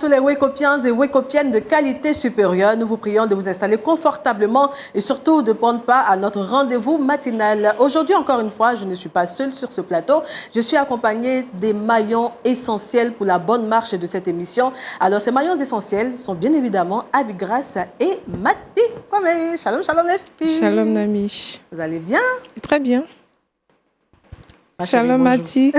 tous les Wekopiens et Wekopiennes de qualité supérieure. Nous vous prions de vous installer confortablement et surtout de prendre part à notre rendez-vous matinal. Aujourd'hui, encore une fois, je ne suis pas seule sur ce plateau. Je suis accompagnée des maillons essentiels pour la bonne marche de cette émission. Alors, ces maillons essentiels sont bien évidemment Abigrace et Mati Kwame. Shalom, shalom les filles. Shalom Nami. Vous allez bien? Très bien. Chérie, Shalom Mati.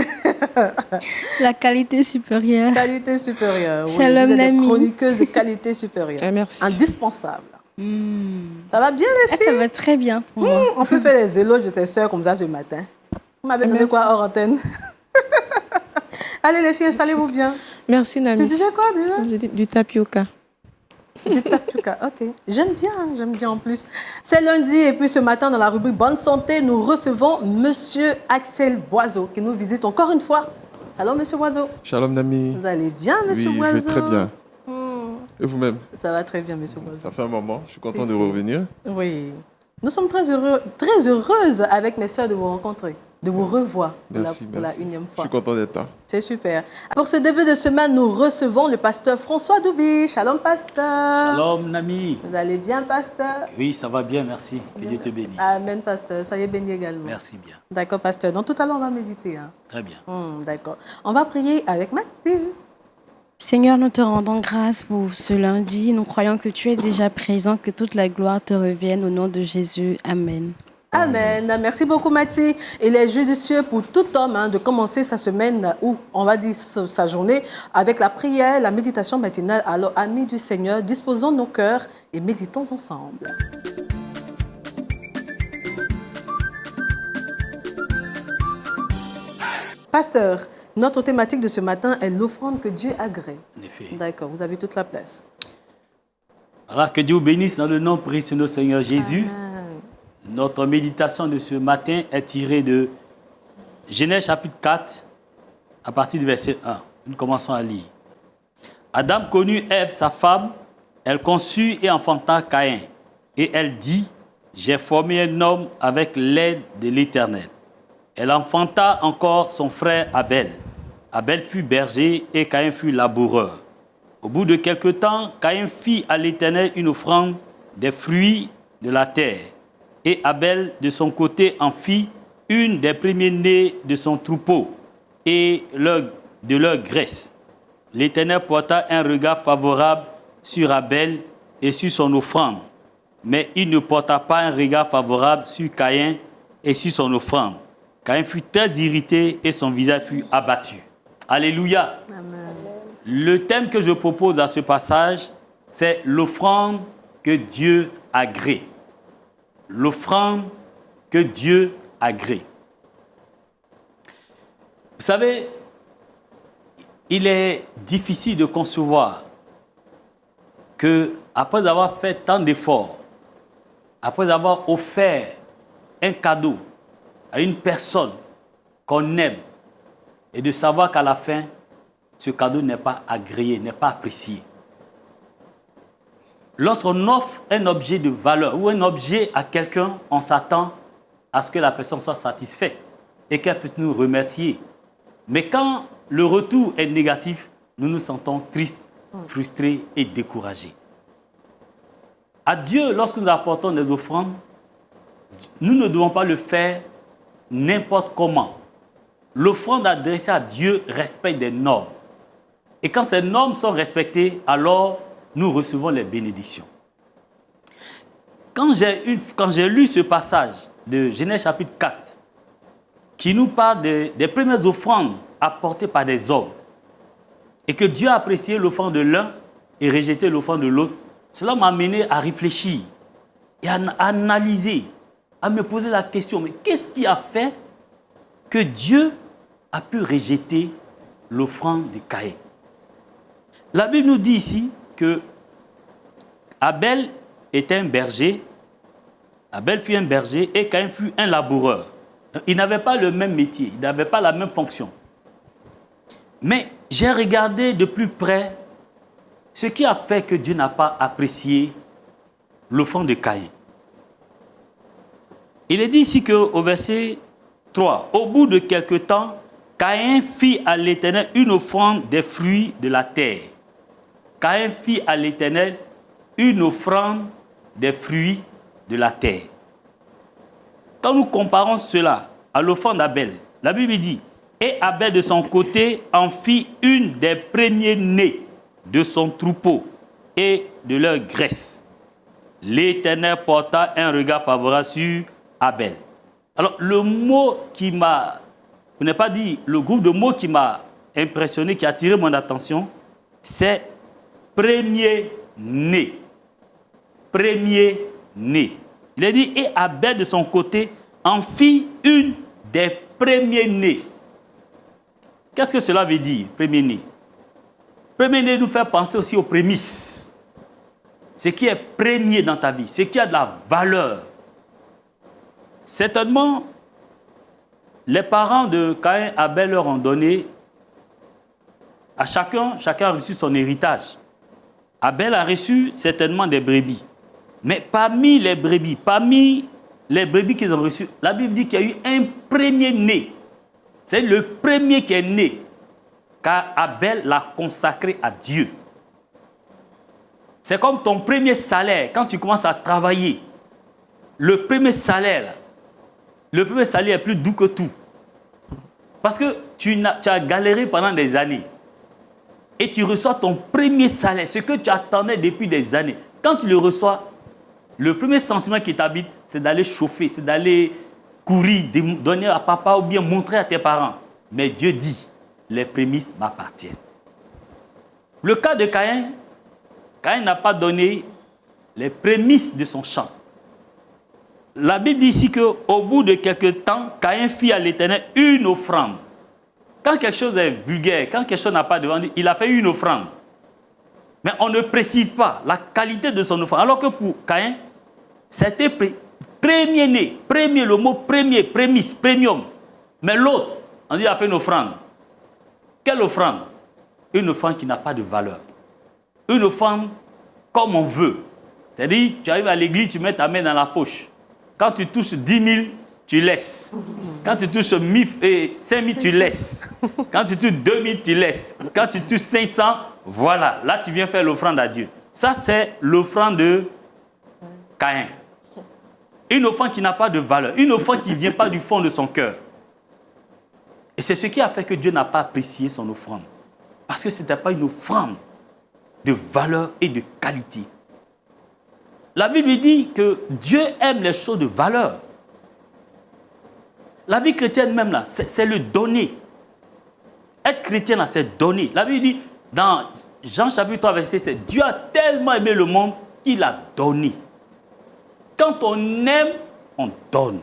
La qualité supérieure. Qualité supérieure. Oui, Shalom vous êtes des Nami. chroniqueuses de qualité supérieure. Merci. Indispensable. Ça va bien les filles? Ça va très bien pour moi. On peut faire les éloges de ses sœurs comme ça ce matin. Vous m'avez donné quoi hors antenne? Allez les filles, installez-vous bien. Merci Nami. Tu disais quoi déjà? Je dis du tapioca. Du tapioca, ok. J'aime bien en plus. C'est lundi et puis ce matin dans la rubrique Bonne Santé, nous recevons Monsieur Axel Boiseau qui nous visite encore une fois. Alors Monsieur Boiseau? Shalom Nami. Vous allez bien Monsieur Boiseau? Oui, je vais très bien. Et vous-même? Ça va très bien Monsieur Boiseau. Ça fait un moment, je suis content de revenir. Oui. Nous sommes très heureuses avec mes soeurs de vous rencontrer, de vous revoir pour la unième fois. Je suis content d'être là. C'est super. Pour ce début de semaine, nous recevons le pasteur François Doubi. Shalom, pasteur. Shalom, Nami. Vous allez bien, pasteur? Oui, ça va bien, merci. Que Dieu te bénisse. Amen, pasteur. Soyez bénis également. Merci bien. D'accord, pasteur. Donc, tout à l'heure, on va méditer. Hein? Très bien. D'accord. On va prier avec Matthieu. Seigneur, nous te rendons grâce pour ce lundi. Nous croyons que tu es déjà présent, que toute la gloire te revienne au nom de Jésus. Amen. Amen. Merci beaucoup, Mathie. Il est judicieux pour tout homme de commencer sa semaine ou, on va dire, sa journée avec la prière, la méditation matinale. Alors, amis du Seigneur, disposons nos cœurs et méditons ensemble. Pasteur, notre thématique de ce matin est l'offrande que Dieu agrée. En effet. D'accord, vous avez toute la place. Alors, que Dieu vous bénisse dans le nom précieux de notre Seigneur Jésus. Amen. Notre méditation de ce matin est tirée de Genèse chapitre 4, à partir du verset 1. Nous commençons à lire. Adam connut Ève, sa femme. Elle conçut et enfanta Caïn. Et elle dit, j'ai formé un homme avec l'aide de l'Éternel. Elle enfanta encore son frère Abel. Abel fut berger et Caïn fut laboureur. Au bout de quelque temps, Caïn fit à l'Éternel une offrande des fruits de la terre. Et Abel, de son côté, en fit une des premiers-nés de son troupeau et de leur graisse. L'Éternel porta un regard favorable sur Abel et sur son offrande. Mais il ne porta pas un regard favorable sur Caïn et sur son offrande. Caïn fut très irrité et son visage fut abattu. Alléluia. Amen. Le thème que je propose à ce passage, c'est l'offrande que Dieu agrée. L'offrande que Dieu agrée. Vous savez, il est difficile de concevoir que, après avoir fait tant d'efforts, après avoir offert un cadeau à une personne qu'on aime, et de savoir qu'à la fin, ce cadeau n'est pas agréé, n'est pas apprécié. Lorsqu'on offre un objet de valeur ou un objet à quelqu'un, on s'attend à ce que la personne soit satisfaite et qu'elle puisse nous remercier. Mais quand le retour est négatif, nous nous sentons tristes, frustrés et découragés. À Dieu, lorsque nous apportons des offrandes, nous ne devons pas le faire n'importe comment. L'offrande adressée à Dieu respecte des normes. Et quand ces normes sont respectées, alors nous recevons les bénédictions. Quand j'ai lu ce passage de Genèse chapitre 4, qui nous parle des premières offrandes apportées par des hommes, et que Dieu a apprécié l'offrande de l'un et rejeté l'offrande de l'autre, cela m'a amené à réfléchir et à analyser, à me poser la question, mais qu'est-ce qui a fait que Dieu a pu rejeter l'offrande de Caïn? La Bible nous dit ici que Abel était un berger, Abel fut un berger et Caïn fut un laboureur. Ils n'avaient pas le même métier, ils n'avaient pas la même fonction. Mais j'ai regardé de plus près ce qui a fait que Dieu n'a pas apprécié l'offrande de Caïn. Il est dit ici qu'au verset 3, au bout de quelque temps, Caïn fit à l'Éternel une offrande des fruits de la terre. Caïn fit à l'Éternel une offrande des fruits de la terre. Quand nous comparons cela à l'offrande d'Abel, la Bible dit, et Abel de son côté en fit une des premiers-nés de son troupeau et de leur graisse. L'Éternel porta un regard favorable sur Abel. Alors, le mot qui m'a, je n'ai pas dit, le groupe de mots qui m'a impressionné, qui a attiré mon attention, c'est premier-né. Premier-né. Il a dit, et Abel de son côté en fit une des premiers-nés. Qu'est-ce que cela veut dire, premier-né? Premier-né nous fait penser aussi aux prémices. Ce qui est premier dans ta vie, ce qui a de la valeur. Certainement, les parents de Caïn et Abel leur ont donné à chacun a reçu son héritage. Abel a reçu certainement des brebis. Mais parmi les brebis qu'ils ont reçues, la Bible dit qu'il y a eu un premier-né. C'est le premier qui est né, car Abel l'a consacré à Dieu. C'est comme ton premier salaire, quand tu commences à travailler. Le premier salaire est plus doux que tout. Parce que tu as galéré pendant des années. Et tu reçois ton premier salaire, ce que tu attendais depuis des années. Quand tu le reçois, le premier sentiment qui t'habite, c'est d'aller chauffer, c'est d'aller courir, donner à papa ou bien montrer à tes parents. Mais Dieu dit, les prémices m'appartiennent. Le cas de Caïn, Caïn n'a pas donné les prémices de son champ. La Bible dit ici qu'au bout de quelques temps, Caïn fit à l'Éternel une offrande. Quand quelque chose est vulgaire, quand quelque chose n'a pas de valeur, il a fait une offrande. Mais on ne précise pas la qualité de son offrande. Alors que pour Caïn, c'était premier-né, premier, le mot premier, prémisse, premium. Mais l'autre, on dit, il a fait une offrande. Quelle offrande? Une offrande qui n'a pas de valeur. Une offrande comme on veut. C'est-à-dire, tu arrives à l'église, tu mets ta main dans la poche. Quand tu touches 10 000, tu laisses. Quand tu touches 5 000, tu laisses. Quand tu touches 2 000, tu laisses. Quand tu touches 500, voilà. Là, tu viens faire l'offrande à Dieu. Ça, c'est l'offrande de Caïn. Une offrande qui n'a pas de valeur. Une offrande qui ne vient pas du fond de son cœur. Et c'est ce qui a fait que Dieu n'a pas apprécié son offrande. Parce que ce n'était pas une offrande de valeur et de qualité. La Bible dit que Dieu aime les choses de valeur. La vie chrétienne même là, c'est le donner. Être chrétien là, c'est donner. La Bible dit dans Jean chapitre 3 verset 7, Dieu a tellement aimé le monde qu'il a donné. Quand on aime, on donne.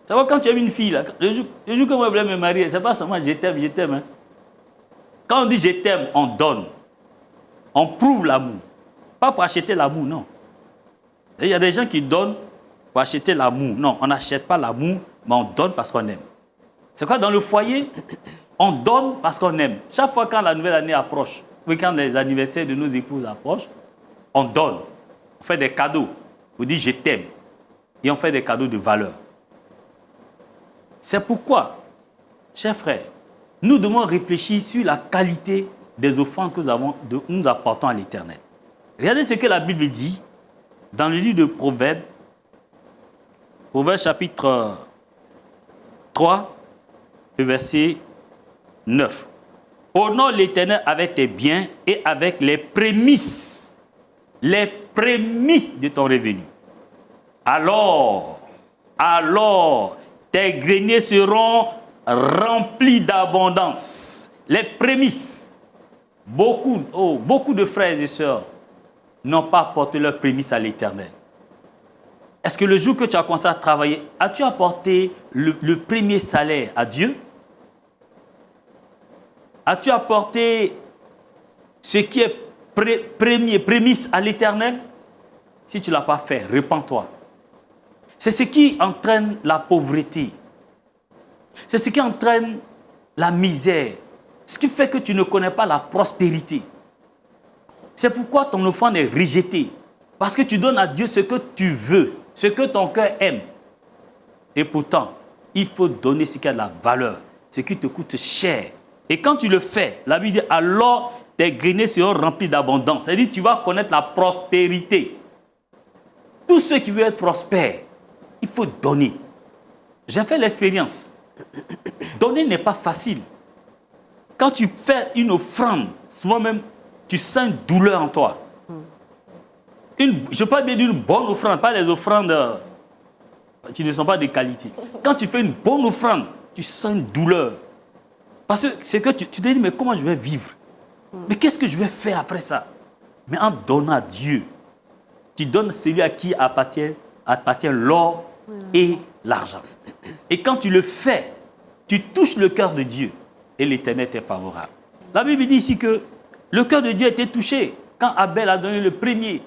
Ça va, quand tu aimes une fille là, le jour que moi je voulais me marier, c'est pas seulement je t'aime. Hein. Quand on dit je t'aime, on donne. On prouve l'amour. Pas pour acheter l'amour, non. Il y a des gens qui donnent pour acheter l'amour. Non, on n'achète pas l'amour, mais on donne parce qu'on aime. C'est quoi dans le foyer? On donne parce qu'on aime. Chaque fois quand la nouvelle année approche, ou quand les anniversaires de nos épouses approchent, on donne. On fait des cadeaux. On dit je t'aime. Et on fait des cadeaux de valeur. C'est pourquoi, chers frères, nous devons réfléchir sur la qualité des offrandes que nous apportons à l'Éternel. Regardez ce que la Bible dit dans le livre de Proverbes, Proverbes chapitre 3, verset 9. Honore l'Éternel avec tes biens et avec les prémices de ton revenu. Alors, tes greniers seront remplis d'abondance. Les prémices. Beaucoup de frères et sœurs n'ont pas apporté leurs prémices à l'Éternel. Est-ce que le jour que tu as commencé à travailler, as-tu apporté le premier salaire à Dieu? As-tu apporté ce qui est prémisse à l'Éternel? Si tu ne l'as pas fait, repens-toi. C'est ce qui entraîne la pauvreté. C'est ce qui entraîne la misère. Ce qui fait que tu ne connais pas la prospérité. C'est pourquoi ton offrande est rejetée. Parce que tu donnes à Dieu ce que tu veux, ce que ton cœur aime. Et pourtant, il faut donner ce qui a de la valeur, ce qui te coûte cher. Et quand tu le fais, la Bible dit, alors tes greniers seront remplis d'abondance. C'est-à-dire tu vas connaître la prospérité. Tous ceux qui veulent être prospères, il faut donner. J'ai fait l'expérience. Donner n'est pas facile. Quand tu fais une offrande, souvent même, tu sens une douleur en toi. Je parle bien d'une bonne offrande, pas les offrandes qui ne sont pas de qualité. Quand tu fais une bonne offrande, tu sens une douleur. Parce que c'est que tu te dis, mais comment je vais vivre? Mais qu'est-ce que je vais faire après ça? Mais en donnant à Dieu, tu donnes celui à qui appartient l'or et l'argent. Et quand tu le fais, tu touches le cœur de Dieu et l'Éternel est favorable. La Bible dit ici que le cœur de Dieu était touché quand Abel a donné le premier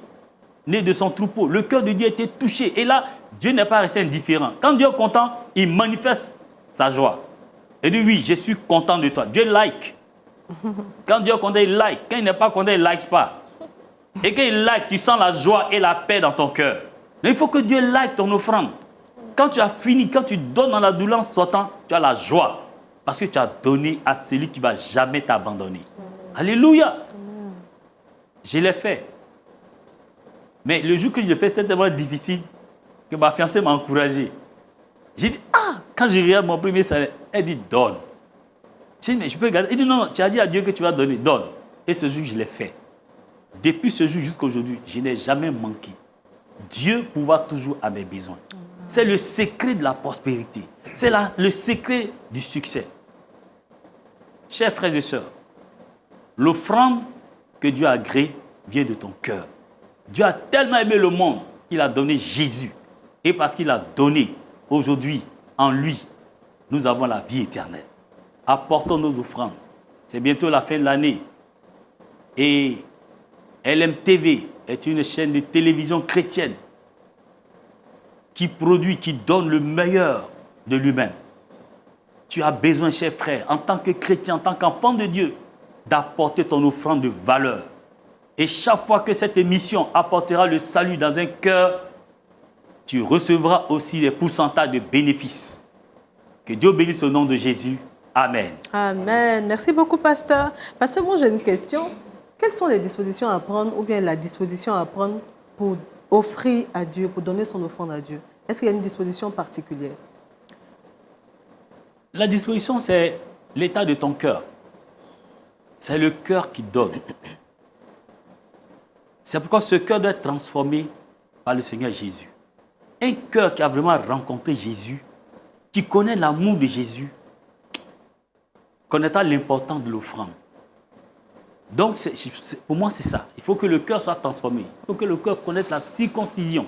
né de son troupeau. Le cœur de Dieu était touché. Et là, Dieu n'est pas resté indifférent. Quand Dieu est content, il manifeste sa joie. Il dit, oui, je suis content de toi. Dieu like. Quand Dieu est content, il like. Quand il n'est pas content, il ne like pas. Et quand il like, tu sens la joie et la paix dans ton cœur. Mais il faut que Dieu like ton offrande. Quand tu as fini, quand tu donnes dans la douleur sortant, tu as la joie. Parce que tu as donné à celui qui ne va jamais t'abandonner. Alléluia. Je l'ai fait. Mais le jour que je l'ai fait, c'était tellement difficile que ma fiancée m'a encouragé. J'ai dit, quand je regarde mon premier salaire, elle dit, donne. J'ai dit, mais je peux garder. Elle dit, non, tu as dit à Dieu que tu vas donner, donne. Et ce jour, je l'ai fait. Depuis ce jour jusqu'à aujourd'hui, je n'ai jamais manqué. Dieu pourvoit toujours à mes besoins. C'est le secret de la prospérité. C'est le secret du succès. Chers frères et sœurs, l'offrande que Dieu a agréée vient de ton cœur. Dieu a tellement aimé le monde qu'il a donné Jésus. Et parce qu'il a donné, aujourd'hui, en lui, nous avons la vie éternelle. Apportons nos offrandes. C'est bientôt la fin de l'année. Et LMTV est une chaîne de télévision chrétienne qui produit, qui donne le meilleur de lui-même. Tu as besoin, cher frère, en tant que chrétien, en tant qu'enfant de Dieu, d'apporter ton offrande de valeur. Et chaque fois que cette émission apportera le salut dans un cœur, tu recevras aussi des pourcentages de bénéfices. Que Dieu bénisse au nom de Jésus. Amen. Amen. Merci beaucoup, pasteur. Pasteur, moi j'ai une question. Quelles sont les dispositions à prendre ou bien la disposition à prendre pour offrir à Dieu, pour donner son offrande à Dieu? Est-ce qu'il y a une disposition particulière? La disposition, c'est l'état de ton cœur. C'est le cœur qui donne. C'est pourquoi ce cœur doit être transformé par le Seigneur Jésus. Un cœur qui a vraiment rencontré Jésus, qui connaît l'amour de Jésus, connaîtra l'importance de l'offrande. Donc, pour moi, c'est ça. Il faut que le cœur soit transformé. Il faut que le cœur connaisse la circoncision.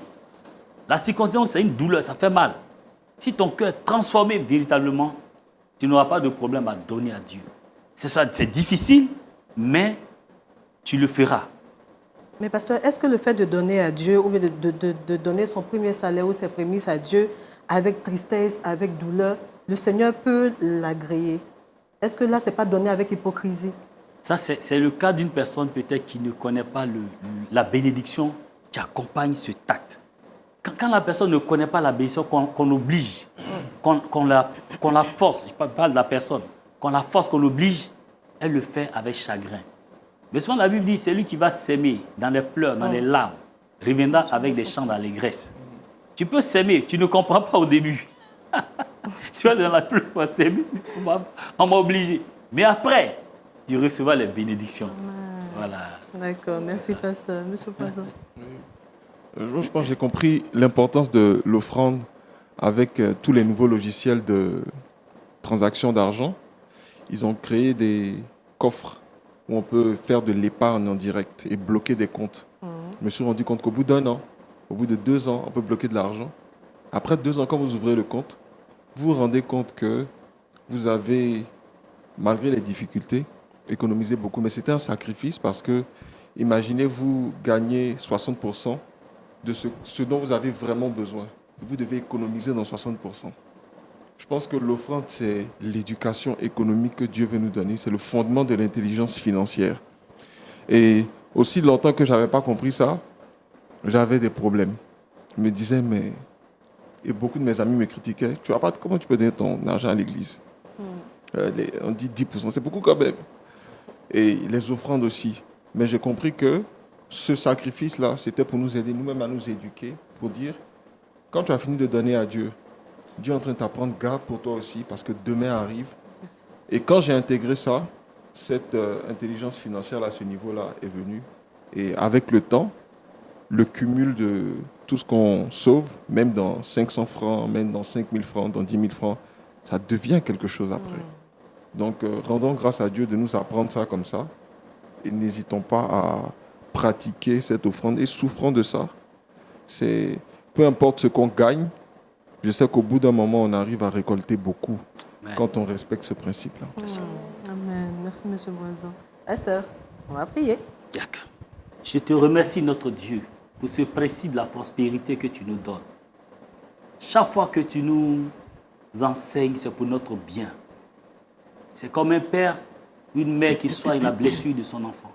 La circoncision, c'est une douleur, ça fait mal. Si ton cœur est transformé véritablement, tu n'auras pas de problème à donner à Dieu. C'est ça, c'est difficile, mais tu le feras. Mais pasteur, est-ce que le fait de donner à Dieu ou bien de donner son premier salaire ou ses prémices à Dieu avec tristesse, avec douleur, le Seigneur peut l'agréer? Est-ce que là, ce n'est pas donné avec hypocrisie? Ça, c'est le cas d'une personne peut-être qui ne connaît pas la bénédiction qui accompagne ce acte. Quand la personne ne connaît pas la bénédiction, qu'on oblige, qu'on la force, je parle de la personne, qu'on la force, qu'on l'oblige, elle le fait avec chagrin. Mais souvent la Bible dit, c'est lui qui va s'aimer dans les pleurs, dans les larmes, reviendra avec des chants d'allégresse. Tu peux s'aimer, tu ne comprends pas au début. Je vais aller dans la pluie pour s'aimer, on m'a obligé. Mais après, tu recevras les bénédictions. Voilà. D'accord, merci pasteur. Monsieur Poisson. Je pense que j'ai compris l'importance de l'offrande avec tous les nouveaux logiciels de transaction d'argent. Ils ont créé des coffres où on peut faire de l'épargne en direct et bloquer des comptes. Je me suis rendu compte qu'au bout d'un an, au bout de 2 ans, on peut bloquer de l'argent. Après 2 ans, quand vous ouvrez le compte, vous vous rendez compte que vous avez, malgré les difficultés, économisé beaucoup. Mais c'était un sacrifice parce que, imaginez, vous gagnez 60% de ce dont vous avez vraiment besoin. Vous devez économiser dans 60%. Je pense que l'offrande, c'est l'éducation économique que Dieu veut nous donner. C'est le fondement de l'intelligence financière. Et aussi longtemps que je n'avais pas compris ça, j'avais des problèmes. Je me disais, mais... Et beaucoup de mes amis me critiquaient. Tu vois pas comment tu peux donner ton argent à l'église? On dit 10%, c'est beaucoup quand même. et les offrandes aussi. Mais j'ai compris que ce sacrifice-là, c'était pour nous aider nous-mêmes à nous éduquer, pour dire, quand tu as fini de donner à Dieu, Dieu est en train de t'apprendre, garde pour toi aussi, parce que demain arrive. Et quand j'ai intégré ça, cette intelligence financière à ce niveau-là est venue. Et avec le temps, le cumul de tout ce qu'on sauve, même dans 500 francs, même dans 5000 francs, dans 10 000 francs, ça devient quelque chose après. Donc, rendons grâce à Dieu de nous apprendre ça comme ça. Et n'hésitons pas à pratiquer cette offrande et souffrons de ça. Peu importe ce qu'on gagne, je sais qu'au bout d'un moment, on arrive à récolter beaucoup quand on respecte ce principe-là. Amen. Merci, M. Boison. Sœur, on va prier. Je te remercie, notre Dieu, pour ce principe de la prospérité que tu nous donnes. Chaque fois que tu nous enseignes, c'est pour notre bien. C'est comme un père, une mère qui soigne la blessure de son enfant.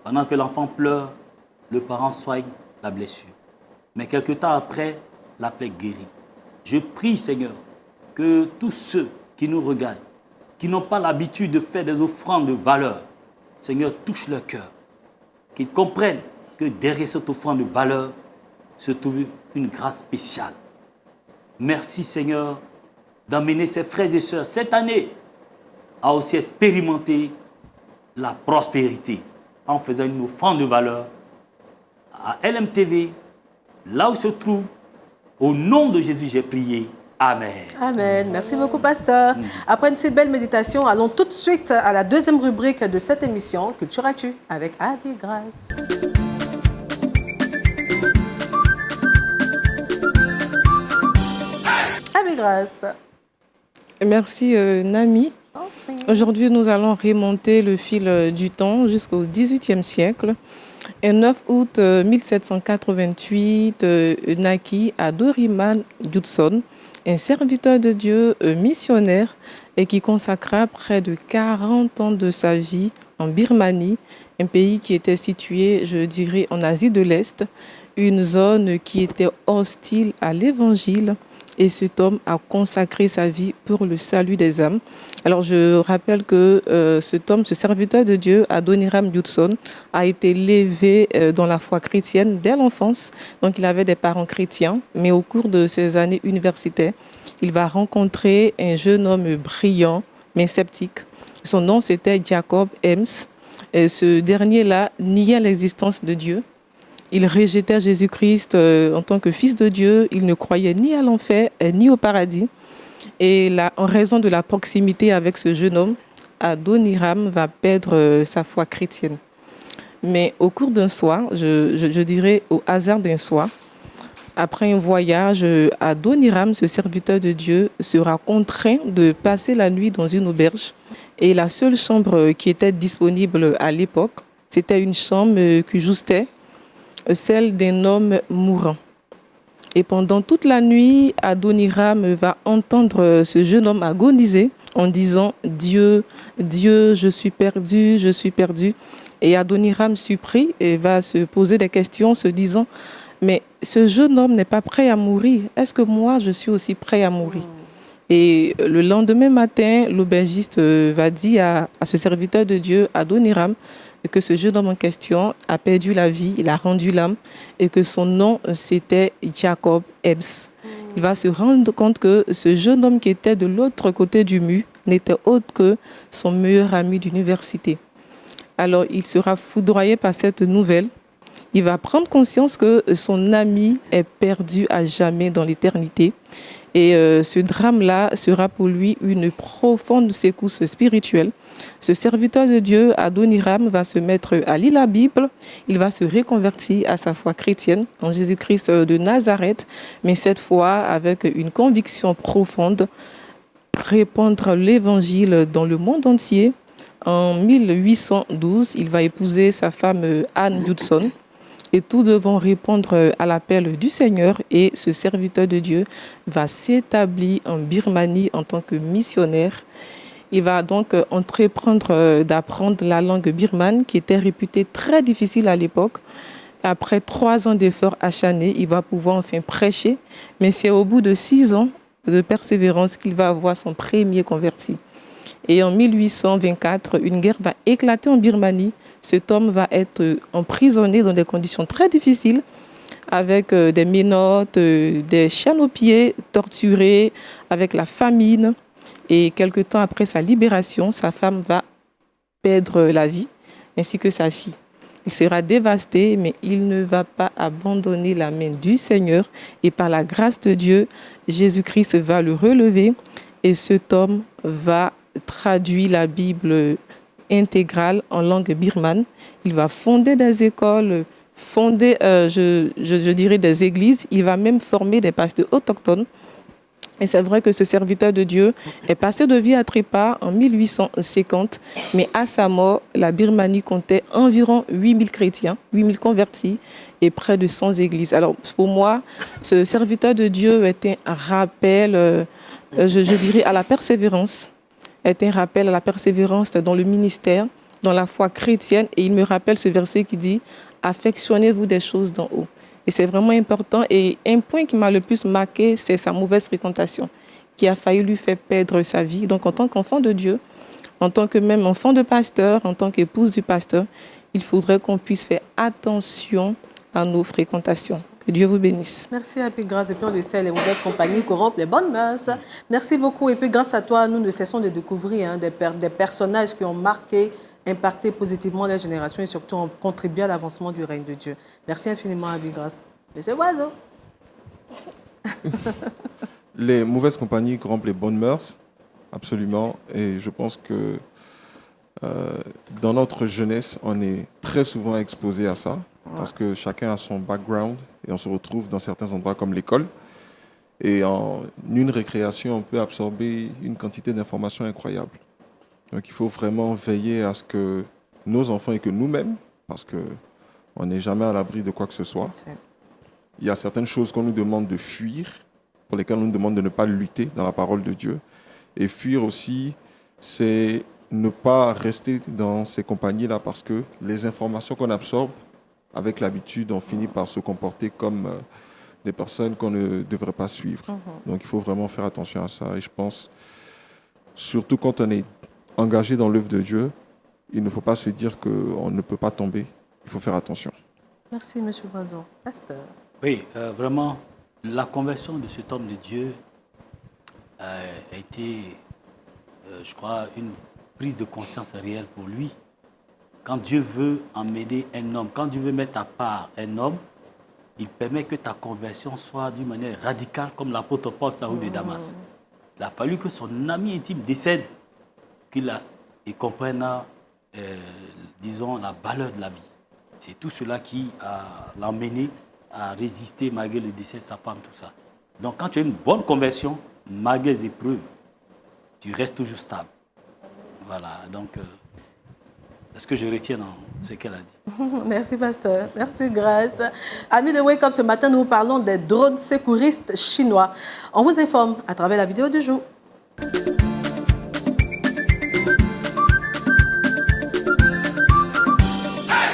Pendant que l'enfant pleure, le parent soigne la blessure. Mais quelque temps après, la plaie guérit. Je prie, Seigneur, que tous ceux qui nous regardent, qui n'ont pas l'habitude de faire des offrandes de valeur, Seigneur, touche leur cœur. Qu'ils comprennent que derrière cette offrande de valeur se trouve une grâce spéciale. Merci, Seigneur, d'amener ses frères et sœurs cette année à aussi expérimenter la prospérité en faisant une offrande de valeur à LMTV, là où se trouve. Au nom de Jésus, j'ai prié. Amen. Amen. Merci beaucoup, pasteur. Après une si belle méditation, allons tout de suite à la deuxième rubrique de cette émission, Culture Actu, avec Abi Grâce. Abi Grâce. Merci, Nami. Aujourd'hui, nous allons remonter le fil du temps jusqu'au XVIIIe siècle. Le 9 août 1788, naquit Adoniram Judson, un serviteur de Dieu missionnaire et qui consacra près de 40 ans de sa vie en Birmanie, un pays qui était situé, je dirais, en Asie de l'Est, une zone qui était hostile à l'Évangile. Et cet homme a consacré sa vie pour le salut des âmes. Alors je rappelle que cet homme, ce serviteur de Dieu, Adoniram Judson, a été élevé dans la foi chrétienne dès l'enfance. Donc il avait des parents chrétiens, mais au cours de ses années universitaires, il va rencontrer un jeune homme brillant, mais sceptique. Son nom, c'était Jacob Ems. Et ce dernier-là niait l'existence de Dieu. Il rejetait Jésus-Christ en tant que fils de Dieu. Il ne croyait ni à l'enfer ni au paradis. Et là, en raison de la proximité avec ce jeune homme, Adoniram va perdre sa foi chrétienne. Mais au cours d'un soir, je dirais au hasard d'un soir, après un voyage, Adoniram, ce serviteur de Dieu, sera contraint de passer la nuit dans une auberge. Et la seule chambre qui était disponible à l'époque, c'était une chambre qui justait celle d'un homme mourant. Et pendant toute la nuit, Adoniram va entendre ce jeune homme agoniser en disant « Dieu, Dieu, je suis perdu, je suis perdu ». Et Adoniram surpris et va se poser des questions se disant « Mais ce jeune homme n'est pas prêt à mourir. Est-ce que moi, je suis aussi prêt à mourir ?» Et le lendemain matin, l'aubergiste va dire à ce serviteur de Dieu, Adoniram, que ce jeune homme en question a perdu la vie, il a rendu l'âme et que son nom, c'était Jacob Ems. Il va se rendre compte que ce jeune homme qui était de l'autre côté du mur n'était autre que son meilleur ami d'université. Alors, il sera foudroyé par cette nouvelle. Il va prendre conscience que son ami est perdu à jamais dans l'éternité. Et ce drame-là sera pour lui une profonde secousse spirituelle. Ce serviteur de Dieu, Adoniram, va se mettre à lire la Bible. Il va se reconvertir à sa foi chrétienne en Jésus-Christ de Nazareth, mais cette fois avec une conviction profonde, répandre l'évangile dans le monde entier. En 1812, il va épouser sa femme Anne Judson. Et tous devront répondre à l'appel du Seigneur et ce serviteur de Dieu va s'établir en Birmanie en tant que missionnaire. Il va donc entreprendre d'apprendre la langue birmane qui était réputée très difficile à l'époque. Après 3 ans d'efforts acharnés, il va pouvoir enfin prêcher. Mais c'est au bout de 6 ans de persévérance qu'il va avoir son premier converti. Et en 1824, une guerre va éclater en Birmanie. Cet homme va être emprisonné dans des conditions très difficiles, avec des menottes, des chaînes aux pieds, torturé, avec la famine. Et quelque temps après sa libération, sa femme va perdre la vie, ainsi que sa fille. Il sera dévasté, mais il ne va pas abandonner la main du Seigneur. Et par la grâce de Dieu, Jésus-Christ va le relever. Et cet homme va traduire la Bible intégrale en langue birmane. Il va fonder des écoles, fonder, je dirais, des églises. Il va même former des pasteurs autochtones. Et c'est vrai que ce serviteur de Dieu est passé de vie à trépas en 1850, mais à sa mort, la Birmanie comptait environ 8000 chrétiens, 8000 convertis et près de 100 églises. Alors pour moi, ce serviteur de Dieu est un rappel, je dirais, à la persévérance, est un rappel à la persévérance dans le ministère, dans la foi chrétienne. Et il me rappelle ce verset qui dit « Affectionnez-vous des choses d'en haut ». Et c'est vraiment important. Et un point qui m'a le plus marqué, c'est sa mauvaise fréquentation, qui a failli lui faire perdre sa vie. Donc, en tant qu'enfant de Dieu, en tant que même enfant de pasteur, en tant qu'épouse du pasteur, il faudrait qu'on puisse faire attention à nos fréquentations. Que Dieu vous bénisse. Merci, et puis grâce, et puis on le sait, les mauvaises compagnies corrompent les bonnes mœurs. Merci beaucoup. Et puis grâce à toi, nous ne cessons de découvrir des personnages qui ont marqué, impacter positivement la génération et surtout en contribuer à l'avancement du règne de Dieu. Merci infiniment, Abigras. Monsieur Oiseau. Les mauvaises compagnies corrompent les bonnes mœurs, absolument. Et je pense que dans notre jeunesse, on est très souvent exposé à ça, parce que chacun a son background et on se retrouve dans certains endroits comme l'école. Et en une récréation, on peut absorber une quantité d'informations incroyables. Donc il faut vraiment veiller à ce que nos enfants et que nous-mêmes, parce qu'on n'est jamais à l'abri de quoi que ce soit, il y a certaines choses qu'on nous demande de fuir, pour lesquelles on nous demande de ne pas lutter dans la parole de Dieu. Et fuir aussi, c'est ne pas rester dans ces compagnies-là, parce que les informations qu'on absorbe, avec l'habitude, on finit par se comporter comme des personnes qu'on ne devrait pas suivre. Donc il faut vraiment faire attention à ça. Et je pense, surtout quand on est engagé dans l'œuvre de Dieu, il ne faut pas se dire qu'on ne peut pas tomber. Il faut faire attention. Merci, M. Oiseau. Pasteur. Oui, vraiment, la conversion de cet homme de Dieu a été, je crois, une prise de conscience réelle pour lui. Quand Dieu veut emmener un homme, quand Dieu veut mettre à part un homme, il permet que ta conversion soit d'une manière radicale, comme l'apôtre Paul sur la route de Damas. Il a fallu que son ami intime décède, qu'il comprenne, disons, la valeur de la vie. C'est tout cela qui l'a emmené à résister malgré le décès de sa femme, tout ça. Donc, quand tu as une bonne conversion, malgré les épreuves, tu restes toujours stable. Voilà, donc, est-ce que je retiens dans ce qu'elle a dit? Merci, pasteur. Merci, Grâce. Amis de Wake Up, ce matin, nous parlons des drones secouristes chinois. On vous informe à travers la vidéo du jour.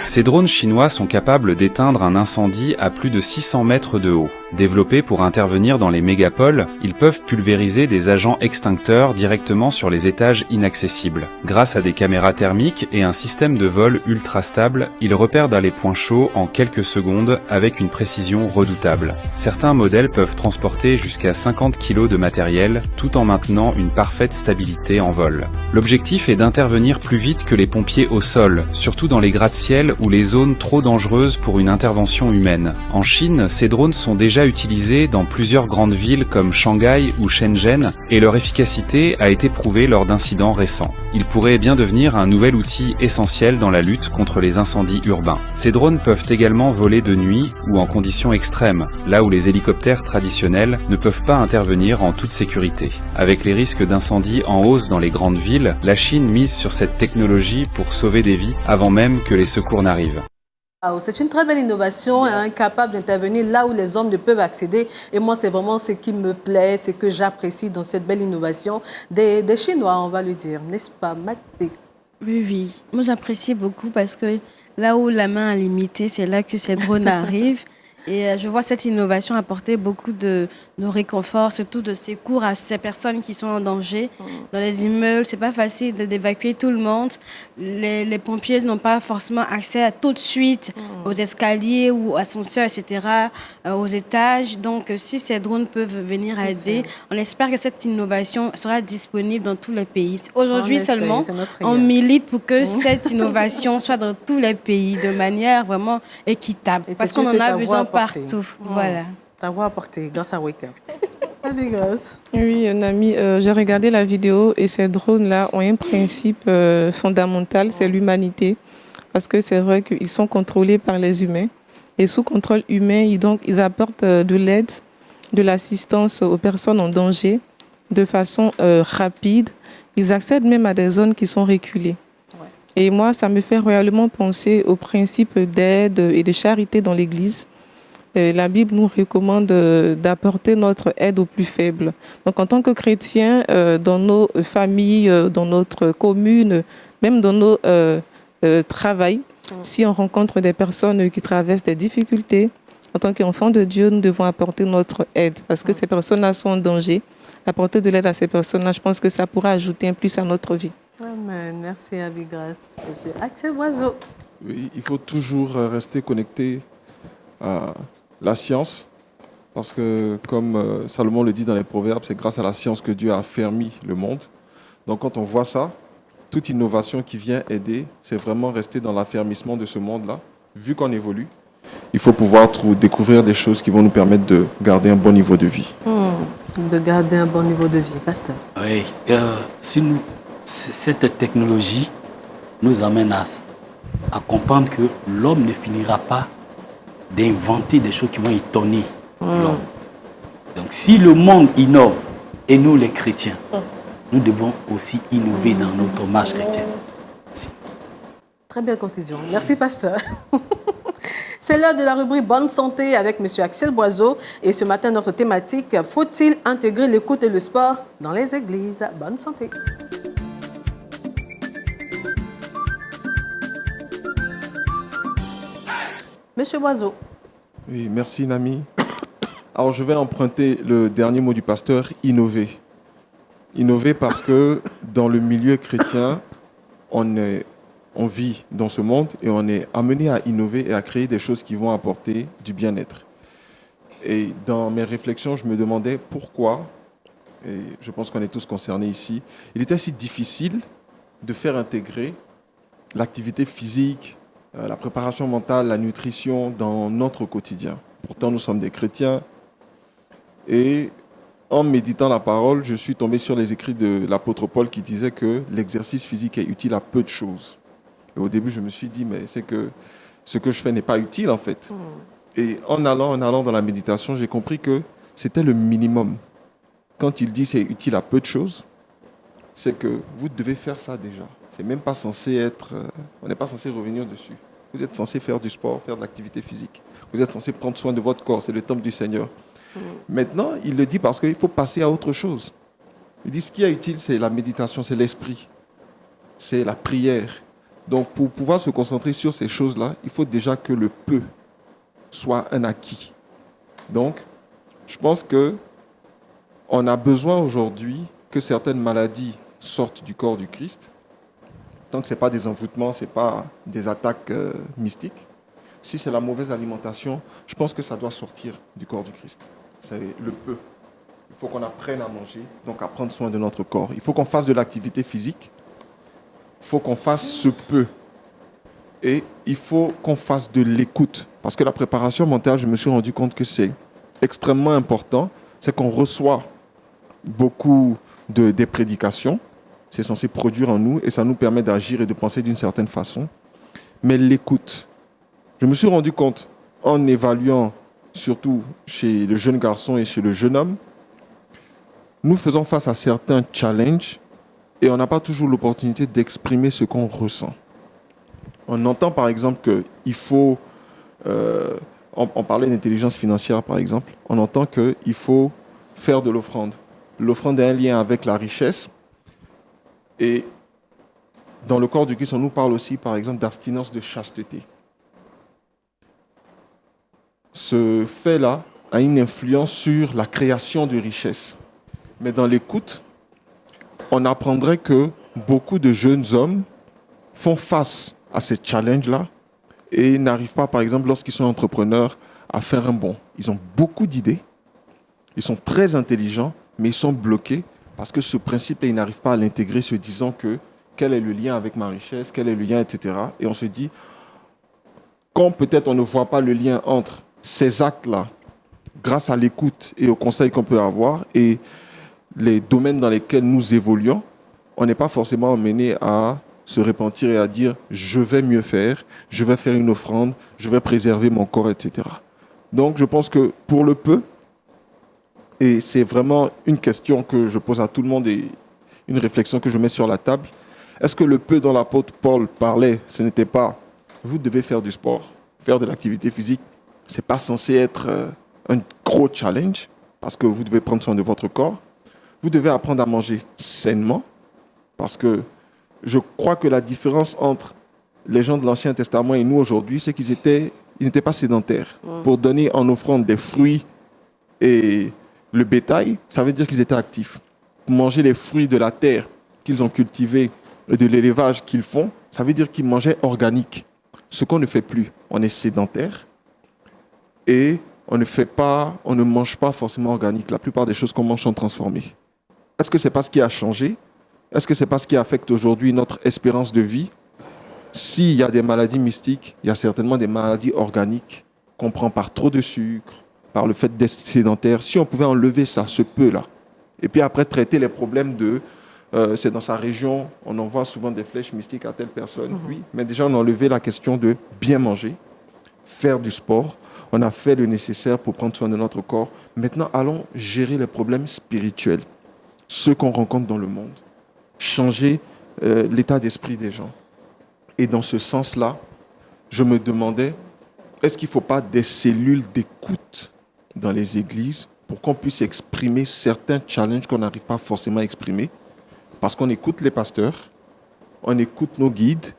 Ces drones chinois sont capables d'éteindre un incendie à plus de 600 mètres de haut. Développés pour intervenir dans les mégapoles, ils peuvent pulvériser des agents extincteurs directement sur les étages inaccessibles. Grâce à des caméras thermiques et un système de vol ultra stable, ils repèrent dans les points chauds en quelques secondes avec une précision redoutable. Certains modèles peuvent transporter jusqu'à 50 kg de matériel tout en maintenant une parfaite stabilité en vol. L'objectif est d'intervenir plus vite que les pompiers au sol, surtout dans les gratte-ciel ou les zones trop dangereuses pour une intervention humaine. En Chine, ces drones sont déjà utilisés dans plusieurs grandes villes comme Shanghai ou Shenzhen et leur efficacité a été prouvée lors d'incidents récents. Ils pourraient bien devenir un nouvel outil essentiel dans la lutte contre les incendies urbains. Ces drones peuvent également voler de nuit ou en conditions extrêmes, là où les hélicoptères traditionnels ne peuvent pas intervenir en toute sécurité. Avec les risques d'incendie en hausse dans les grandes villes, la Chine mise sur cette technologie pour sauver des vies avant même que les secours n'arrivent. C'est une très belle innovation, capable d'intervenir là où les hommes ne peuvent accéder. Et moi, c'est vraiment ce qui me plaît, ce que j'apprécie dans cette belle innovation des Chinois, on va le dire. N'est-ce pas, Mathé? Oui, oui. Moi, j'apprécie beaucoup parce que là où la main est limitée, c'est là que ces drones arrivent. Et je vois cette innovation apporter beaucoup de réconfort, surtout de secours à ces personnes qui sont en danger. Dans les immeubles, c'est pas facile d'évacuer tout le monde. Les pompiers n'ont pas forcément accès à tout de suite aux escaliers ou ascenseurs, etc., aux étages. Donc, si ces drones peuvent venir aider, on espère que cette innovation sera disponible dans tous les pays. Aujourd'hui seulement, on milite pour que cette innovation soit dans tous les pays de manière vraiment équitable. Parce qu'on en a besoin partout. Voilà. Ta voix apportée grâce à Wake Up. Grâce. Oui, Nami, j'ai regardé la vidéo et ces drones-là ont un principe fondamental, c'est l'humanité. Parce que c'est vrai qu'ils sont contrôlés par les humains. Et sous contrôle humain, ils apportent de l'aide, de l'assistance aux personnes en danger de façon rapide. Ils accèdent même à des zones qui sont reculées. Ouais. Et moi, ça me fait réellement penser au principe d'aide et de charité dans l'Église. La Bible nous recommande d'apporter notre aide aux plus faibles. Donc, en tant que chrétiens, dans nos familles, dans notre commune, même dans nos travails, si on rencontre des personnes qui traversent des difficultés, en tant qu'enfants de Dieu, nous devons apporter notre aide parce que ces personnes-là sont en danger. Apporter de l'aide à ces personnes-là, je pense que ça pourra ajouter un plus à notre vie. Amen. Merci, Abigail. Monsieur Axel Boiseau. Oui, il faut toujours rester connecté à la science, parce que comme Salomon le dit dans les Proverbes, c'est grâce à la science que Dieu a affermi le monde. Donc quand on voit ça, toute innovation qui vient aider, c'est vraiment rester dans l'affermissement de ce monde-là. Vu qu'on évolue, il faut pouvoir découvrir des choses qui vont nous permettre de garder un bon niveau de vie. De garder un bon niveau de vie, pasteur. Oui, cette technologie nous amène à comprendre que l'homme ne finira pas d'inventer des choses qui vont étonner l'homme. Donc si le monde innove, et nous les chrétiens, nous devons aussi innover dans notre marche chrétienne. Merci. Très belle conclusion. Merci, pasteur. C'est l'heure de la rubrique Bonne Santé avec M. Axel Boiseau. Et ce matin, notre thématique, faut-il intégrer l'écoute et le sport dans les églises? Bonne santé. Monsieur Boiseau. Oui, merci Nami. Alors je vais emprunter le dernier mot du pasteur, innover. Innover parce que dans le milieu chrétien, on vit dans ce monde et on est amené à innover et à créer des choses qui vont apporter du bien-être. Et dans mes réflexions, je me demandais pourquoi, et je pense qu'on est tous concernés ici, il était si difficile de faire intégrer l'activité physique, la préparation mentale, la nutrition dans notre quotidien. Pourtant, nous sommes des chrétiens. Et en méditant la parole, je suis tombé sur les écrits de l'apôtre Paul qui disait que l'exercice physique est utile à peu de choses. Et au début, je me suis dit, mais c'est que ce que je fais n'est pas utile en fait. Et en allant dans la méditation, j'ai compris que c'était le minimum. Quand il dit c'est utile à peu de choses, c'est que vous devez faire ça déjà. C'est même pas censé être... on n'est pas censé revenir dessus. Vous êtes censé faire du sport, faire de l'activité physique. Vous êtes censé prendre soin de votre corps. C'est le temple du Seigneur. Maintenant, il le dit parce qu'il faut passer à autre chose. Il dit ce qui est utile, c'est la méditation, c'est l'esprit. C'est la prière. Donc, pour pouvoir se concentrer sur ces choses-là, il faut déjà que le peu soit un acquis. Donc, je pense qu'on a besoin aujourd'hui que certaines maladies sortent du corps du Christ. Tant que ce n'est pas des envoûtements, ce n'est pas des attaques mystiques. Si c'est la mauvaise alimentation, je pense que ça doit sortir du corps du Christ. C'est le peu. Il faut qu'on apprenne à manger, donc à prendre soin de notre corps. Il faut qu'on fasse de l'activité physique. Il faut qu'on fasse ce peu. Et il faut qu'on fasse de l'écoute. Parce que la préparation mentale, je me suis rendu compte que c'est extrêmement important. C'est qu'on reçoit beaucoup des prédications. C'est censé produire en nous et ça nous permet d'agir et de penser d'une certaine façon. Mais l'écoute, je me suis rendu compte en évaluant, surtout chez le jeune garçon et chez le jeune homme, nous faisons face à certains challenges et on n'a pas toujours l'opportunité d'exprimer ce qu'on ressent. On entend par exemple qu'il faut, on parlait d'intelligence financière par exemple, on entend qu'il faut faire de l'offrande. L'offrande a un lien avec la richesse. Et dans le corps du Christ, on nous parle aussi, par exemple, d'abstinence de chasteté. ce fait-là a une influence sur la création de richesses. Mais dans l'écoute, on apprendrait que beaucoup de jeunes hommes font face à ces challenges-là et n'arrivent pas, par exemple, lorsqu'ils sont entrepreneurs, à faire un bond. Ils ont beaucoup d'idées, ils sont très intelligents, mais ils sont bloqués parce que ce principe-là, ils n'arrivent pas à l'intégrer, se disant que quel est le lien avec ma richesse, quel est le lien, etc. Et on se dit, quand peut-être on ne voit pas le lien entre ces actes-là, grâce à l'écoute et aux conseils qu'on peut avoir, et les domaines dans lesquels nous évoluons, on n'est pas forcément amené à se repentir et à dire « je vais mieux faire, je vais faire une offrande, je vais préserver mon corps, etc. » Donc je pense que pour le peu, et c'est vraiment une question que je pose à tout le monde et une réflexion que je mets sur la table, est-ce que le peu dont l'apôtre Paul parlait, ce n'était pas « vous devez faire du sport, faire de l'activité physique », ce n'est pas censé être un gros challenge parce que vous devez prendre soin de votre corps. Vous devez apprendre à manger sainement parce que je crois que la différence entre les gens de l'Ancien Testament et nous aujourd'hui, c'est qu'ils n'étaient pas sédentaires. Pour donner en offrande des fruits et le bétail, ça veut dire qu'ils étaient actifs. Pour manger les fruits de la terre qu'ils ont cultivés et de l'élevage qu'ils font, ça veut dire qu'ils mangeaient organique. Ce qu'on ne fait plus, on est sédentaire et on ne mange pas forcément organique. La plupart des choses qu'on mange sont transformées. Est-ce que c'est pas ce qui a changé? Est-ce que c'est pas ce qui affecte aujourd'hui notre espérance de vie? S'il y a des maladies mystiques, il y a certainement des maladies organiques qu'on prend par trop de sucre, par le fait d'être sédentaire. Si on pouvait enlever ça, ce peu-là, et puis après traiter les problèmes c'est dans sa région, on envoie souvent des flèches mystiques à telle personne, oui, mais déjà on a enlevé la question de bien manger, faire du sport, on a fait le nécessaire pour prendre soin de notre corps. Maintenant, allons gérer les problèmes spirituels, ceux qu'on rencontre dans le monde, changer l'état d'esprit des gens. Et dans ce sens-là, je me demandais, est-ce qu'il ne faut pas des cellules d'écoute dans les églises pour qu'on puisse exprimer certains challenges qu'on n'arrive pas forcément à exprimer? Parce qu'on écoute les pasteurs, on écoute nos guides,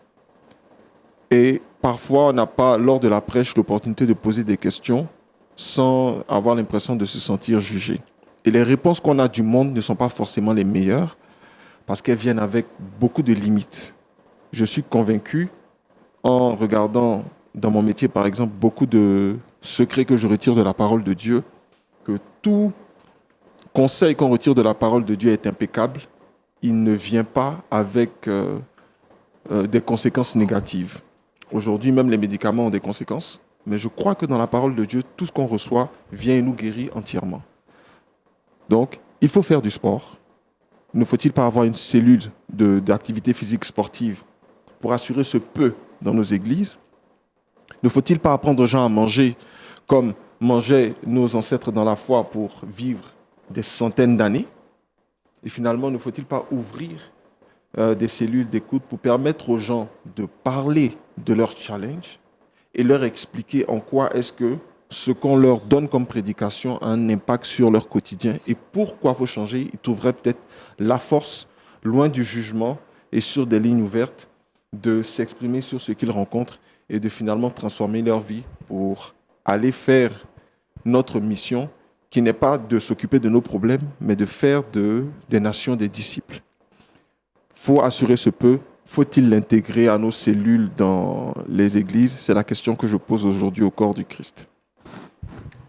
et parfois on n'a pas, lors de la prêche, l'opportunité de poser des questions sans avoir l'impression de se sentir jugé. Et les réponses qu'on a du monde ne sont pas forcément les meilleures parce qu'elles viennent avec beaucoup de limites. Je suis convaincu, en regardant dans mon métier, par exemple, beaucoup de secrets que je retire de la parole de Dieu, que tout conseil qu'on retire de la parole de Dieu est impeccable. Il ne vient pas avec des conséquences négatives. Aujourd'hui, même les médicaments ont des conséquences, mais je crois que dans la parole de Dieu, tout ce qu'on reçoit vient et nous guérit entièrement. Donc, il faut faire du sport. Ne faut-il pas avoir une cellule d'activité physique sportive pour assurer ce peu dans nos églises? Ne faut-il pas apprendre aux gens à manger comme mangeaient nos ancêtres dans la foi pour vivre des centaines d'années? Et finalement, ne faut-il pas ouvrir des cellules d'écoute pour permettre aux gens de parler de leurs challenges et leur expliquer en quoi est-ce que ce qu'on leur donne comme prédication a un impact sur leur quotidien et pourquoi il faut changer? Ils trouveraient peut-être la force, loin du jugement et sur des lignes ouvertes, de s'exprimer sur ce qu'ils rencontrent et de finalement transformer leur vie pour aller faire notre mission, qui n'est pas de s'occuper de nos problèmes, mais de faire des nations des disciples. Il faut assurer ce peu. Faut-il l'intégrer à nos cellules dans les églises? C'est la question que je pose aujourd'hui au corps du Christ.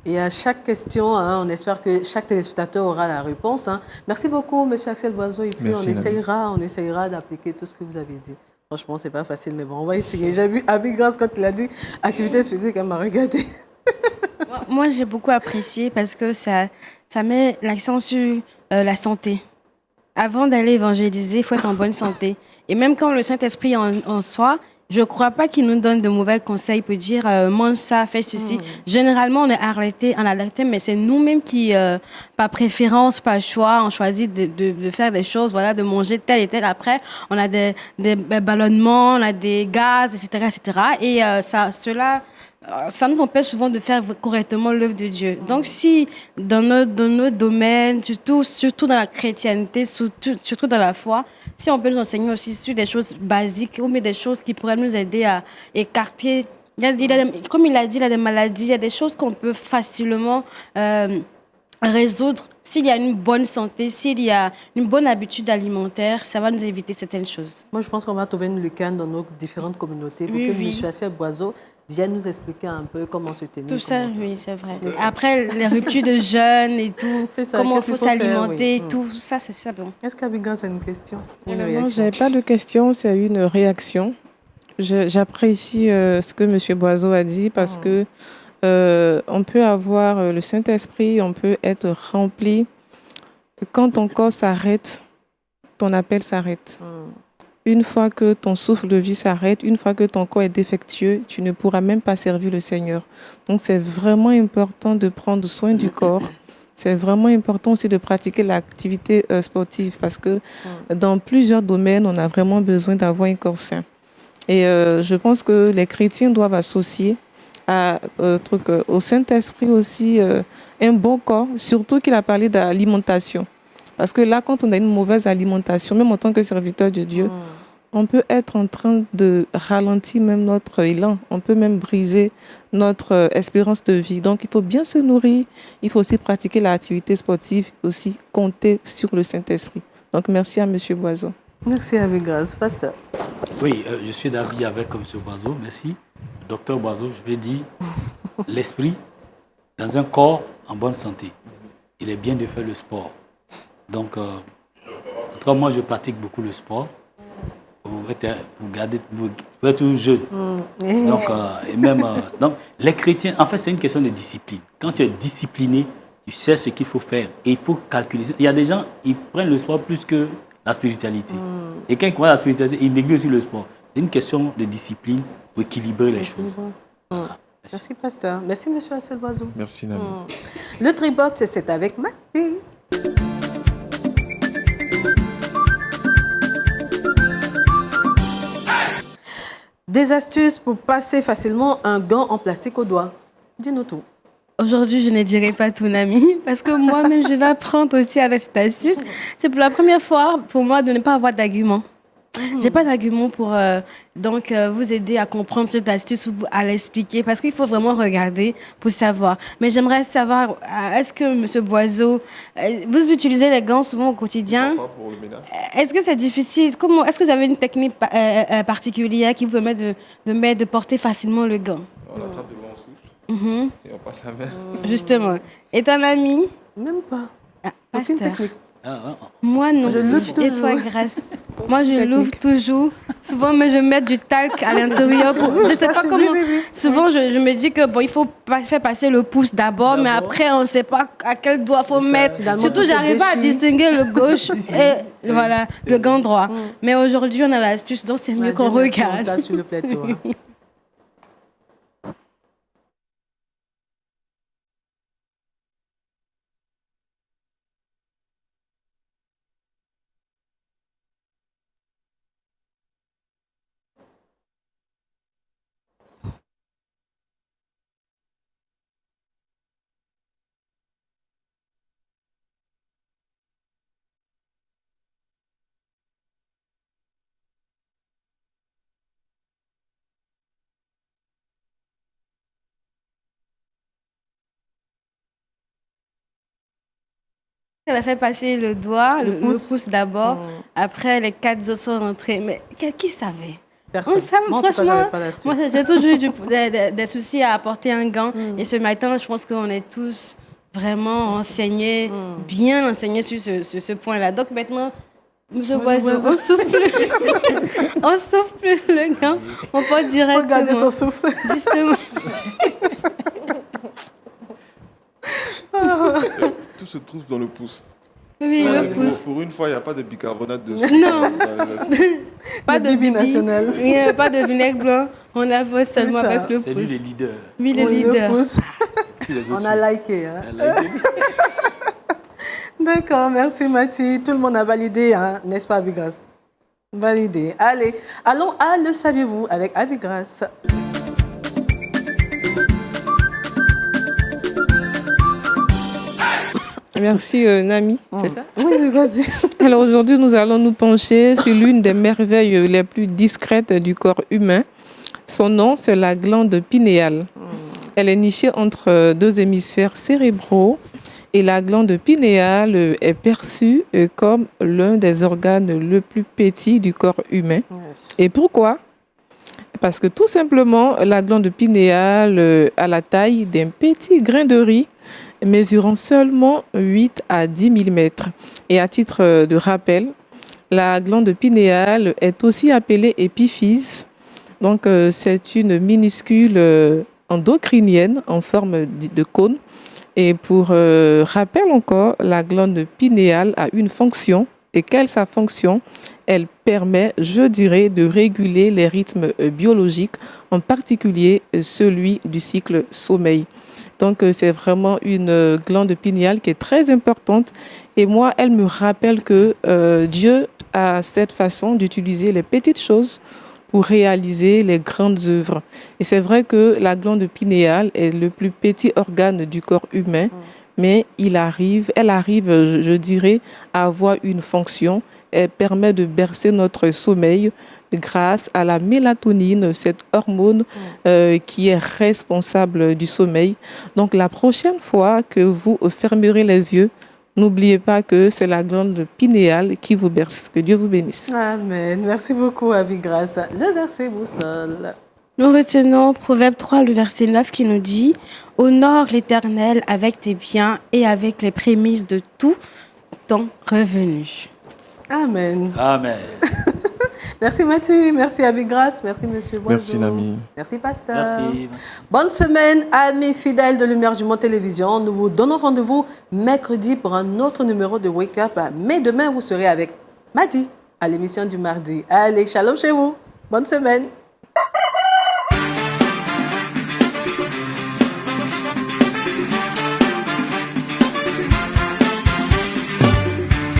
Et à chaque question, on espère que chaque téléspectateur aura la réponse. Merci beaucoup, M. Axel Boiseau. Et puis, Merci, on essayera d'appliquer tout ce que vous avez dit. Franchement, ce n'est pas facile, mais bon, on va essayer. J'ai vu Abi Grâce quand il a dit activité physique, elle m'a regardé. Moi, j'ai beaucoup apprécié parce que ça met l'accent sur la santé. Avant d'aller évangéliser, il faut être en bonne santé. Et même quand le Saint-Esprit est en soi, je ne crois pas qu'il nous donne de mauvais conseils pour dire mange ça, fais ceci. Généralement, on est alerté, mais c'est nous-mêmes qui, par préférence, par choix, on choisit de faire des choses, voilà, de manger tel et tel. Après, on a des ballonnements, on a des gaz, etc., etc. Et ça nous empêche souvent de faire correctement l'œuvre de Dieu. Donc, si dans nos domaines, surtout dans la chrétienté, surtout dans la foi, si on peut nous enseigner aussi sur des choses basiques ou des choses qui pourraient nous aider à écarter Comme il a dit, il a des maladies, il y a des choses qu'on peut facilement résoudre. S'il y a une bonne santé, s'il y a une bonne habitude alimentaire, ça va nous éviter certaines choses. Moi, je pense qu'on va trouver une lucarne dans nos différentes communautés pour que M. Assel Boiseau vienne nous expliquer un peu comment se tenir. Tout ça, oui, c'est vrai. Après, les ruptures de jeûne et tout, comment il faut s'alimenter, tout ça, c'est ça. Bon. Est-ce qu'Abigras a une question, une Non, réaction? je n'ai pas de question, c'est une réaction. J'apprécie ce que M. Boiseau a dit parce que on peut avoir le Saint-Esprit, on peut être rempli. Quand ton corps s'arrête, ton appel s'arrête. Une fois que ton souffle de vie s'arrête, une fois que ton corps est défectueux, tu ne pourras même pas servir le Seigneur. Donc c'est vraiment important de prendre soin du corps. C'est vraiment important aussi de pratiquer l'activité sportive parce que dans plusieurs domaines, on a vraiment besoin d'avoir un corps sain. Et je pense que les chrétiens doivent associer au Saint-Esprit aussi un bon corps, surtout qu'il a parlé d'alimentation. Parce que là, quand on a une mauvaise alimentation, même en tant que serviteur de Dieu, on peut être en train de ralentir même notre élan. On peut même briser notre espérance de vie. Donc, il faut bien se nourrir. Il faut aussi pratiquer l'activité sportive, aussi compter sur le Saint-Esprit. Donc, merci à M. Boiseau. Merci, Abigras. Pasteur. Oui, je suis d'avis avec M. Boiseau, merci. Docteur Boiseau, je vais dire, l'esprit dans un corps en bonne santé. Il est bien de faire le sport. Donc, en tout cas, moi, je pratique beaucoup le sport. Vous êtes toujours jeune. Donc, et même, donc, les chrétiens, en fait, c'est une question de discipline. Quand tu es discipliné, tu sais ce qu'il faut faire. Et il faut calculer. Il y a des gens, ils prennent le sport plus que la spiritualité. Et quand ils croient à la spiritualité, ils négligent aussi le sport. C'est une question de discipline pour équilibrer les choses. Merci, Pasteur. Merci, M. Assel Boiseau. Merci, Nami. Le Tribox, c'est avec Mathieu. Des astuces pour passer facilement un gant en plastique au doigt. Dis-nous tout. Aujourd'hui, je ne dirai pas ton ami, parce que moi-même, je vais apprendre aussi avec cette astuce. C'est pour la première fois pour moi de ne pas avoir d'argument. Je n'ai pas d'argument pour vous aider à comprendre cette astuce ou à l'expliquer, parce qu'il faut vraiment regarder pour savoir. Mais j'aimerais savoir, est-ce que M. Boiseau, vous utilisez les gants souvent au quotidien? Pour le ménage. Est-ce que c'est difficile? Est-ce que vous avez une technique particulière qui vous permet de porter facilement le gant? On attrape de l'eau, on souffle et on passe la main. Justement. Et ton ami? Même pas. Pasteur. Aucune technique. Moi, non. Je l'ouvre Et toi, toujours. Grâce? Moi, je l'ouvre toujours. Souvent, mais je mets du talc à l'intérieur. Je sais pas comment. Souvent, je me dis que il faut faire passer le pouce d'abord, mais après, on ne sait pas à quel doigt faut mettre. Finalement, Surtout, tout se j'arrive pas à déchire. distinguer le gauche et voilà, le gant droit. Mais aujourd'hui, on a l'astuce, donc c'est mieux qu'on regarde. Là sur le plateau. Hein. Elle a fait passer le doigt, le pouce d'abord. Après, les 4 autres sont rentrés. Mais qui savait? Personne. Moi, en tout cas, Franchement, j'avais pas d'astuce. moi, j'ai toujours eu des soucis à apporter un gant. Et ce matin, je pense qu'on est tous vraiment enseignés, bien enseignés sur ce point-là. Donc maintenant, M. Boiseau, on souffle. On souffle le gant. On peut directement. Regardez son souffle. Justement. Tout se trouve dans le pouce. Oui, le pouce. Pour une fois, il n'y a pas de bicarbonate dessus. Non. Pas de bibi bibi national. Oui, pas de vinaigre blanc. On la voit seulement C'est ça. avec le C'est lui pouce. le leader. Oui, le Oui, leader. pouce. Qui les On suit. a liké. Hein. Elle a été- D'accord, merci Mathie. Tout le monde a validé, hein, n'est-ce pas, Abigras? Validé. Allez, allons à Le Saviez-vous avec Abigras. Merci, Nami, c'est ça? Oui, vas-y. Alors aujourd'hui, nous allons nous pencher sur l'une des merveilles les plus discrètes du corps humain, Son nom, c'est la glande pinéale. Elle est nichée entre deux hémisphères cérébraux et la glande pinéale est perçue comme l'un des organes le plus petit du corps humain. Yes. Et pourquoi? Parce que tout simplement, la glande pinéale a la taille d'un petit grain de riz mesurant seulement 8 à 10 mm. Et à titre de rappel, la glande pinéale est aussi appelée épiphyse. Donc, c'est une minuscule endocrinienne en forme de cône. Et pour rappel encore, la glande pinéale a une fonction. Et quelle est sa fonction? Elle permet, je dirais, de réguler les rythmes biologiques, en particulier celui du cycle sommeil. Donc, c'est vraiment une glande pinéale qui est très importante. Et moi, elle me rappelle que Dieu a cette façon d'utiliser les petites choses pour réaliser les grandes œuvres. Et c'est vrai que la glande pinéale est le plus petit organe du corps humain, mais elle arrive, je dirais, à avoir une fonction. Elle permet de bercer notre sommeil grâce à la mélatonine, cette hormone qui est responsable du sommeil. Donc, la prochaine fois que vous fermerez les yeux, n'oubliez pas que c'est la glande pinéale qui vous berce. Que Dieu vous bénisse. Amen. Merci beaucoup, Abigrace. Le verset boussole. Nous retenons Proverbe 3, le verset 9 qui nous dit « Honore l'Éternel avec tes biens et avec les prémices de tout ton revenu. » Amen. Amen. Merci Mathieu, merci Abigrace, merci Monsieur Boiseau. Merci Nami. Merci Pasteur. Merci. Bonne semaine, amis fidèles de Lumière du Monde Télévision. Nous vous donnons rendez-vous mercredi pour un autre numéro de Wake Up. Mais demain, vous serez avec Madi à l'émission du mardi. Allez, shalom chez vous. Bonne semaine.